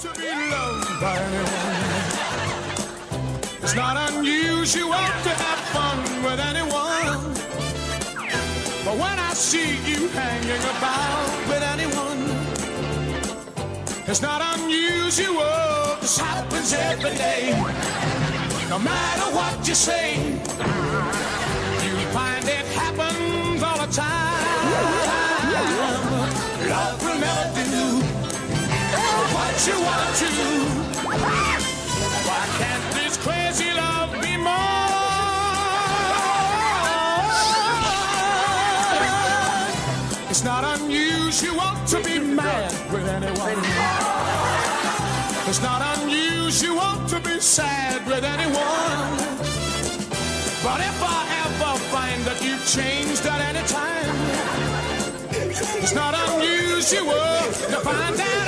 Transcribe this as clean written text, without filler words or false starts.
to be loved by anyone. It's not unusual to have fun with anyone. But when I see you hanging about with anyone, it's not unusual. This happens every day. No matter what you say, you find it happens all the time. Love will never do what you want to. Why can't this crazy love be more? It's not unusual to be mad with anyone. It's not unusual to be sad with anyone. But if I ever find that you've changed at any time, it's not unusual to find out